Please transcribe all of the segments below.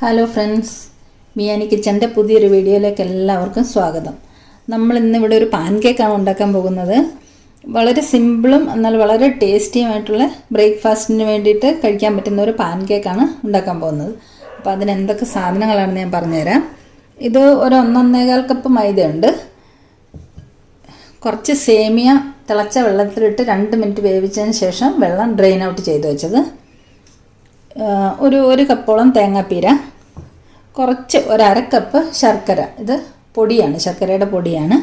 Hello friends, മിയാനി കിച്ചൻ്റെ പുതിയൊരു വീഡിയോയിലേക്ക് എല്ലാവർക്കും സ്വാഗതം. നമ്മൾ ഇന്നിവിടെ ഒരു പാൻ കേക്കാണ് ഉണ്ടാക്കാൻ പോകുന്നത്. വളരെ സിമ്പിളും എന്നാൽ വളരെ ടേസ്റ്റിയുമായിട്ടുള്ള ബ്രേക്ക്ഫാസ്റ്റിന് വേണ്ടിയിട്ട് കഴിക്കാൻ പറ്റുന്ന ഒരു പാൻ കേക്കാണ് ഉണ്ടാക്കാൻ പോകുന്നത്. അപ്പോൾ അതിന് എന്തൊക്കെ സാധനങ്ങളാണെന്ന് ഞാൻ പറഞ്ഞുതരാം. ഇത് ഒരു 1-1.25 കപ്പ് മൈദയുണ്ട്. കുറച്ച് സേമിയ തിളച്ച വെള്ളത്തിലിട്ട് 2 മിനിറ്റ് വേവിച്ചതിന് ശേഷം വെള്ളം ഡ്രെയിൻ ഔട്ട് ചെയ്ത് വെച്ചത്, ഒരു കപ്പോളം തേങ്ങാപ്പീര, കുറച്ച് 1/2 കപ്പ് ശർക്കര, ഇത് പൊടിയാണ്, ശർക്കരയുടെ പൊടിയാണ്.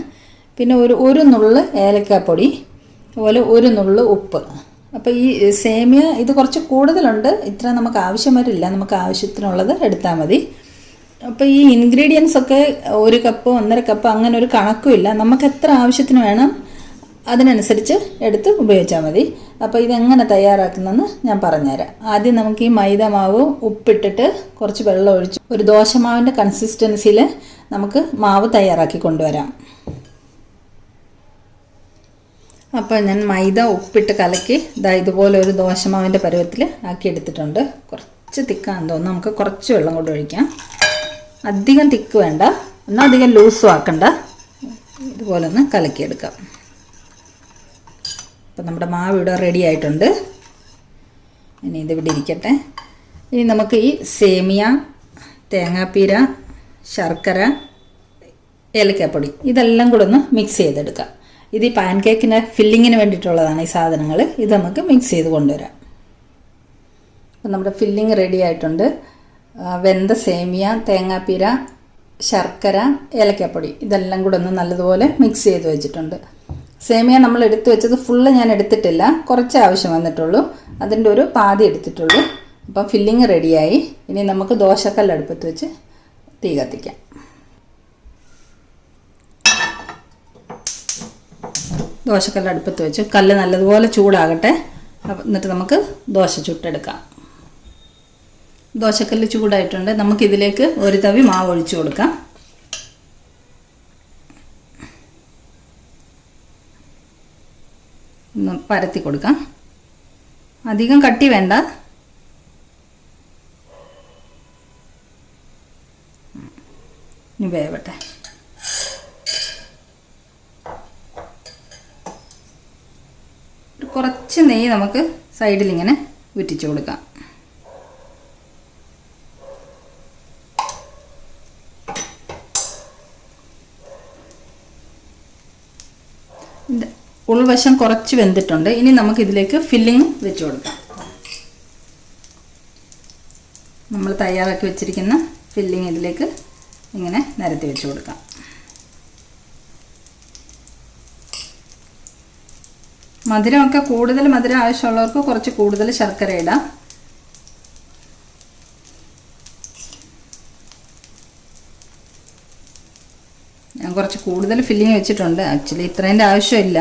പിന്നെ ഒരു നുള്ള് ഏലക്കാപ്പൊടി, അതുപോലെ 1 നുള്ള് ഉപ്പ്. അപ്പോൾ ഈ സേമിയ ഇത് കുറച്ച് കൂടുതലുണ്ട്, ഇത്ര നമുക്ക് ആവശ്യം വരില്ല, നമുക്ക് ആവശ്യത്തിനുള്ളത് എടുത്താൽ മതി. അപ്പോൾ ഈ ഇൻഗ്രീഡിയൻസ് ഒക്കെ 1 കപ്പ് 1.5 കപ്പ് അങ്ങനെ ഒരു കണക്കുമില്ല, നമുക്ക് എത്ര ആവശ്യത്തിന് വേണം അതിനനുസരിച്ച് എടുത്ത് ഉപയോഗിച്ചാൽ മതി. അപ്പോൾ ഇതെങ്ങനെ തയ്യാറാക്കുന്നതെന്ന് ഞാൻ പറഞ്ഞുതരാം. ആദ്യം നമുക്ക് ഈ മൈദ മാവ് ഉപ്പിട്ടിട്ട് കുറച്ച് വെള്ളം ഒഴിച്ച് ഒരു ദോശമാവിൻ്റെ കൺസിസ്റ്റൻസിയിൽ നമുക്ക് മാവ് തയ്യാറാക്കി കൊണ്ടുവരാം. അപ്പോൾ ഞാൻ മൈദ ഉപ്പിട്ട് കലക്കി ഇതുപോലെ ഒരു ദോശമാവിൻ്റെ പരുവത്തിൽ ആക്കി എടുത്തിട്ടുണ്ട്. കുറച്ച് തിക്കാന്ന് തോന്നുന്നു, നമുക്ക് കുറച്ച് വെള്ളം കൊണ്ട് ഒഴിക്കാം. അധികം തിക്ക് വേണ്ട, എന്നാൽ അധികം ലൂസും ആക്കണ്ട. ഇതുപോലെ ഒന്ന് കലക്കിയെടുക്കാം. അപ്പോൾ നമ്മുടെ മാവ് ഇവിടെ റെഡി ആയിട്ടുണ്ട്. ഇനി ഇതിവിടെ ഇരിക്കട്ടെ. ഇനി നമുക്ക് ഈ സേമിയ, തേങ്ങാപ്പീര, ശർക്കര, ഏലക്കാപ്പൊടി ഇതെല്ലാം കൂടെ ഒന്ന് മിക്സ് ചെയ്തെടുക്കാം. ഇത് ഈ പാൻ കേക്കിൻ്റെ ഫില്ലിങ്ങിന് വേണ്ടിയിട്ടുള്ളതാണ് ഈ സാധനങ്ങൾ. ഇത് നമുക്ക് മിക്സ് ചെയ്ത് കൊണ്ടുവരാം. അപ്പോൾ നമ്മുടെ ഫില്ലിങ് റെഡി ആയിട്ടുണ്ട്. വെന്ത സേമിയ, തേങ്ങാപ്പീര, ശർക്കര, ഏലക്കാപ്പൊടി ഇതെല്ലാം കൂടെ ഒന്ന് നല്ലതുപോലെ മിക്സ് ചെയ്ത് വെച്ചിട്ടുണ്ട്. സേമിയ നമ്മൾ എടുത്തു വെച്ചത് ഫുള്ള് ഞാൻ എടുത്തിട്ടില്ല, കുറച്ച് ആവശ്യം വന്നിട്ടുള്ളൂ, അതിൻ്റെ ഒരു പാതി എടുത്തിട്ടുള്ളൂ. അപ്പം ഫില്ലിങ് റെഡിയായി. ഇനി നമുക്ക് ദോശക്കല്ല് അടുപ്പത്ത് വെച്ച് തീ കത്തിക്കാം. ദോശക്കല്ല് അടുപ്പത്ത് വെച്ച് കല്ല് നല്ലതുപോലെ ചൂടാകട്ടെ, എന്നിട്ട് നമുക്ക് ദോശ ചുട്ടെടുക്കാം. ദോശക്കല്ല് ചൂടായിട്ടുണ്ട്. നമുക്കിതിലേക്ക് ഒരു തവി മാവ് ഒഴിച്ചു കൊടുക്കാം. ഒന്ന് പരത്തി കൊടുക്കാം. അധികം കട്ടി വേണ്ട. ഇനി വേവട്ടെ. കുറച്ച് നെയ്യ് നമുക്ക് സൈഡിൽ ഇങ്ങനെ ഉറ്റിച്ചു കൊടുക്കാം. ഉൾവശം കുറച്ച് വെന്തിട്ടുണ്ട്. ഇനി നമുക്കിതിലേക്ക് ഫില്ലിങ് വെച്ച് കൊടുക്കാം. നമ്മൾ തയ്യാറാക്കി വെച്ചിരിക്കുന്ന ഫില്ലിങ് ഇതിലേക്ക് ഇങ്ങനെ നിരത്തി വെച്ച് കൊടുക്കാം. മധുരമൊക്കെ കൂടുതൽ മധുരം ആവശ്യമുള്ളവർക്ക് കുറച്ച് കൂടുതൽ ശർക്കര ഇടാം. ഞാൻ കുറച്ച് കൂടുതൽ ഫില്ലിങ് വെച്ചിട്ടുണ്ട്. ആക്ച്വലി ഇത്രേൻ്റെ ആവശ്യമില്ല.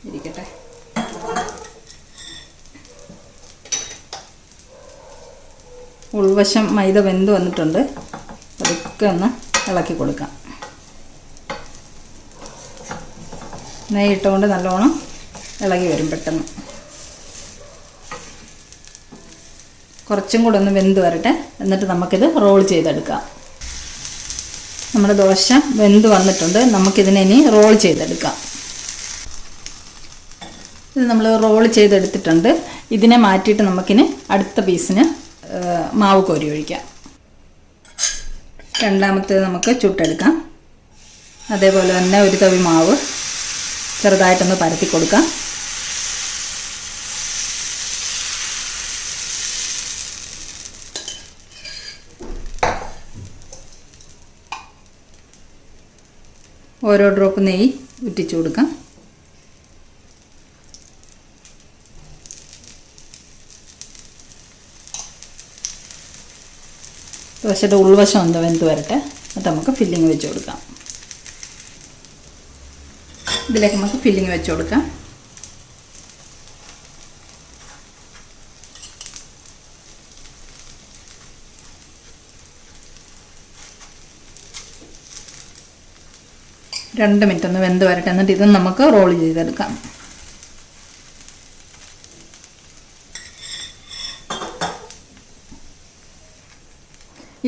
ഇരിക്കട്ടെ. ഉൾവശം മൈദ വെന്ത് വന്നിട്ടുണ്ട്. അതൊക്കെ ഒന്ന് ഇളക്കി കൊടുക്കാം. നെയ്യ് ഇട്ടുകൊണ്ട് നല്ലോണം ഇളകി വരും പെട്ടെന്ന്. കുറച്ചും കൂടെ ഒന്ന് വെന്ത് വരട്ടെ, എന്നിട്ട് നമുക്കിത് റോൾ ചെയ്തെടുക്കാം. നമ്മുടെ ദോശ വെന്ത് വന്നിട്ടുണ്ട്. നമുക്കിതിനെ ഇനി റോൾ ചെയ്തെടുക്കാം. ഇത് നമ്മൾ റോൾ ചെയ്തെടുത്തിട്ടുണ്ട്. ഇതിനെ മാറ്റിയിട്ട് നമുക്കിനി അടുത്ത പീസിന് മാവ് കോരി ഒഴിക്കാം. രണ്ടാമത്തേത് നമുക്ക് ചുട്ടെടുക്കാം. അതേപോലെ തന്നെ ഒരു തവി മാവ് ചെറുതായിട്ടൊന്ന് പരത്തി കൊടുക്കാം. ഓരോ ഡ്രോപ്പ് നെയ്യ് ഉറ്റിച്ചു കൊടുക്കാം. ദോശയുടെ ഉൾവശം ഒന്ന് വെന്ത് വരട്ടെ, എന്നിട്ട് നമുക്ക് ഫില്ലിങ് വെച്ച് കൊടുക്കാം. ഇതിലേക്ക് നമുക്ക് ഫില്ലിങ് വെച്ച് കൊടുക്കാം. രണ്ട് മിനിറ്റ് ഒന്ന് വെന്ത് വരട്ടെ, എന്നിട്ട് ഇത് നമുക്ക് റോൾ ചെയ്തെടുക്കാം.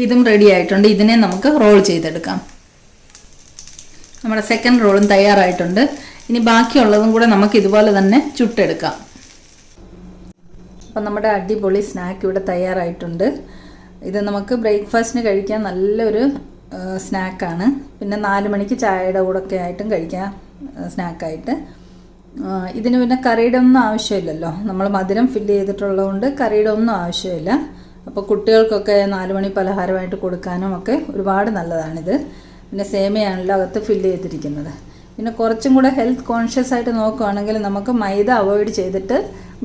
ഇതും റെഡി ആയിട്ടുണ്ട്. ഇതിനെ നമുക്ക് റോൾ ചെയ്തെടുക്കാം. നമ്മുടെ സെക്കൻഡ് റോളും തയ്യാറായിട്ടുണ്ട്. ഇനി ബാക്കിയുള്ളതും കൂടെ നമുക്ക് ഇതുപോലെ തന്നെ ചുട്ടെടുക്കാം. അപ്പം നമ്മുടെ അടിപൊളി സ്നാക്ക് ഇവിടെ തയ്യാറായിട്ടുണ്ട്. ഇത് നമുക്ക് ബ്രേക്ക്ഫാസ്റ്റിന് കഴിക്കാൻ നല്ലൊരു സ്നാക്കാണ്. പിന്നെ 4 മണിക്ക് ചായയുടെ കൂടെയൊക്കെ ആയിട്ടും കഴിക്കാം സ്നാക്കായിട്ട്. ഇതിന് പിന്നെ കറിയുടെ ഒന്നും ആവശ്യമില്ലല്ലോ. നമ്മൾ മധുരം ഫില്ല് ചെയ്തിട്ടുള്ളതുകൊണ്ട് കറിയുടെ ഒന്നും ആവശ്യമില്ല. അപ്പോൾ കുട്ടികൾക്കൊക്കെ 4 മണി പലഹാരമായിട്ട് കൊടുക്കാനും ഒക്കെ ഒരുപാട് നല്ലതാണിത്. പിന്നെ സേമിയാണല്ലോ അകത്ത് ഫില്ല് ചെയ്തിരിക്കുന്നത്. പിന്നെ കുറച്ചും കൂടെ ഹെൽത്ത് കോൺഷ്യസ് ആയിട്ട് നോക്കുകയാണെങ്കിൽ നമുക്ക് മൈദ അവോയ്ഡ് ചെയ്തിട്ട്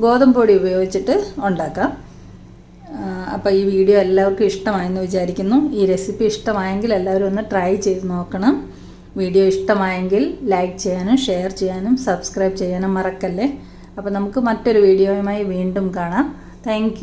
ഗോതമ്പ് പൊടി ഉപയോഗിച്ചിട്ട് ഉണ്ടാക്കാം. അപ്പോൾ ഈ വീഡിയോ എല്ലാവർക്കും ഇഷ്ടമായെന്ന് വിചാരിക്കുന്നു. ഈ റെസിപ്പി ഇഷ്ടമായെങ്കിൽ എല്ലാവരും ഒന്ന് ട്രൈ ചെയ്ത് നോക്കണം. വീഡിയോ ഇഷ്ടമായെങ്കിൽ ലൈക്ക് ചെയ്യാനും ഷെയർ ചെയ്യാനും സബ്സ്ക്രൈബ് ചെയ്യാനും മറക്കല്ലേ. അപ്പോൾ നമുക്ക് മറ്റൊരു വീഡിയോയുമായി വീണ്ടും കാണാം. താങ്ക്